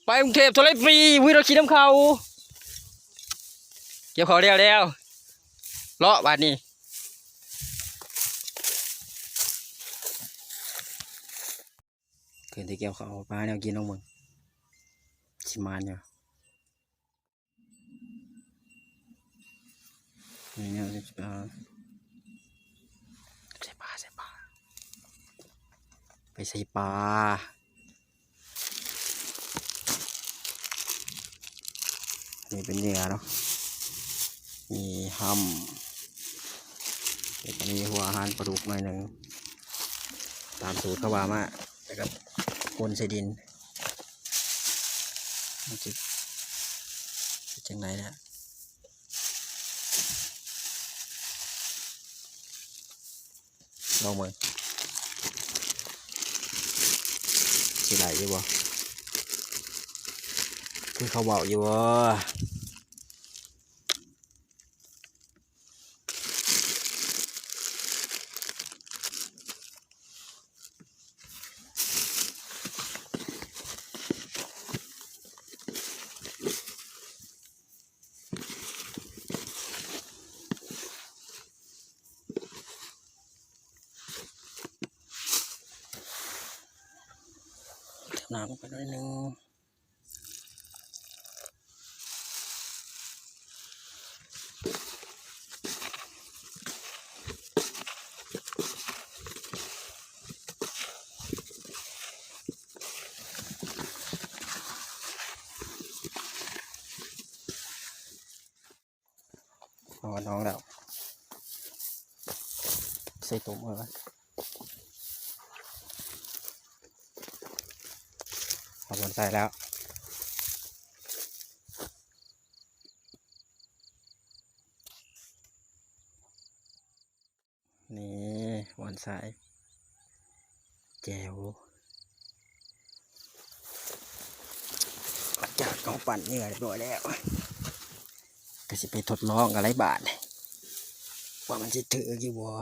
ไปกรุงเทพโทรฟรีวิ่งรถขี่น้ำเขาเกี่ยวเขาเร็วเลาะบาดนี้คืนที่เกี่ยวเขาปลาแนวกินน้องมึงชิมานเนี่ยนี่เนี่ยใส่ปลาไปใส่ปลานี่เป็นเหยื่อเนาะมีห้ำแล้วก็มีหัวอาหารปลาดุกหน่อยหนึ่งตามสูตรเขาว่ามาแล้วก็คนใส่ดินมันจะจังไรนะลองมือสิไหลอยู่บ่คือเขาบอกอยู่ว่าน้ำไปหน่อยนึงเอาน้องแล้วใส่ตุ่มเลยเอาบนใส่แล้วนี่บนใส่แจวหลังจากเขาปั่นเหนื่อยเรียบร้อยแล้วก็จะไปทดลองอะไรบาทว่ามันจะถือกี่บัว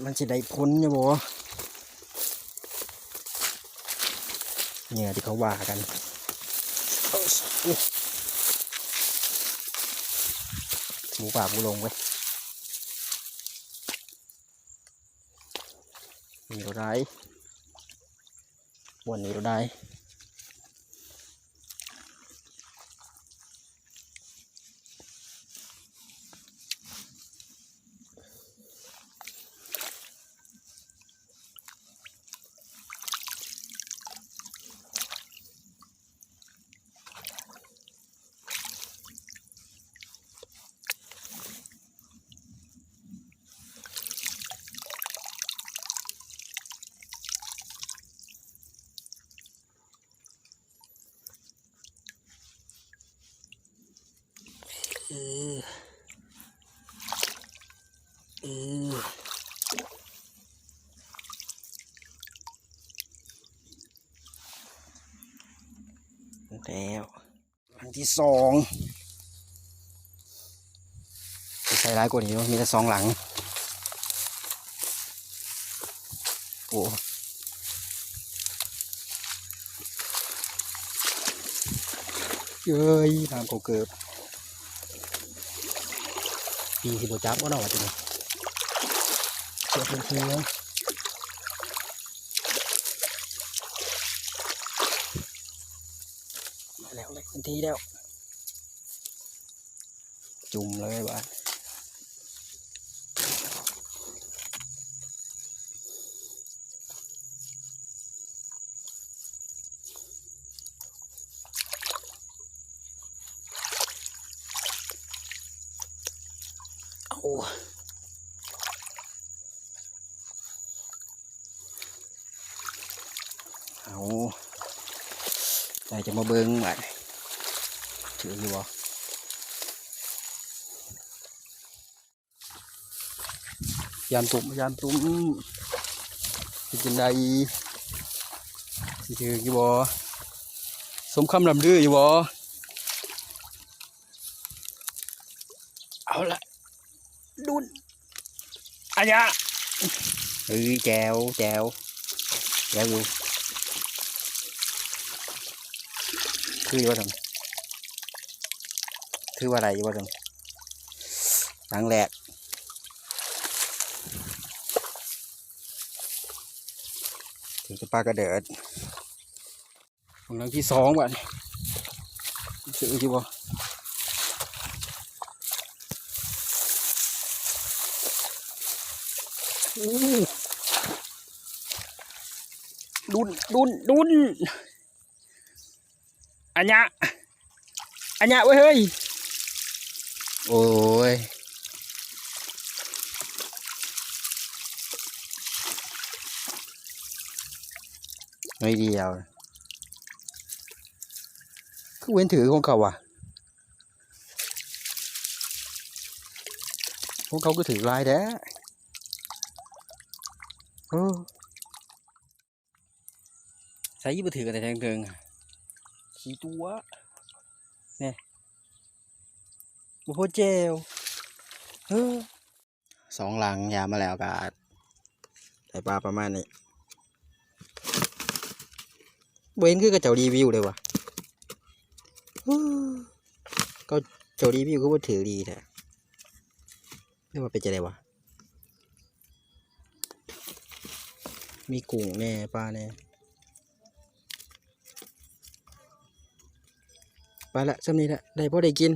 มันจะได้พ้นอยู่บัวเนี่ยที่เขาว่ากันหมูป่าหมูลงไว้มีเราได้วันนี้เราได้แล้วอันที่สองจะใส่ร้ายกว่านี้มีแต่สองหลังโอ้เย้ยน้ำเขาเกิบปีสิบจับก็น่าจะเนี่ยเกิดเป็นเชื้อมาแล้วเลยทันทีแล้วจุ่มเลยบ้านเอาใจจะมาเบิ้งใหม่ถืออยู่บ่ยานตุ่มกินได้สิถืออยู่บ่สมคำลำดื้ออยู่บ่เอาละดุนอายะแจวอยู่ คืออยู่ว่าจังคือว่าอะไรอยู่ว่าจังหลังแรกถึงจะปลากระเดิดของหลังที่สองว่ะซื้ออยู่บ่ดุนอันเนี้ยเว้ยเฮ้ยโอ้ยไม่เดียวคือเว้นถือของเขาว่ะของเขาก็ถือลายแด้ใส่ยี่บถือกันแต่แทงเทิงขี้ตัวเนี่ยบุพเจลสองหลังยามาแล้วกาใส่ปลาประมาณนี้เว้นคือกระเจ้ารีวิวเลยวะก็เจ้ารีวิวก็ว่าถือดีแท้ไม่ว่าเป็นจะได้วะมีกุ้งแน่ปลาแน่ไปละซ้ำนี้ละได้พอได้กิน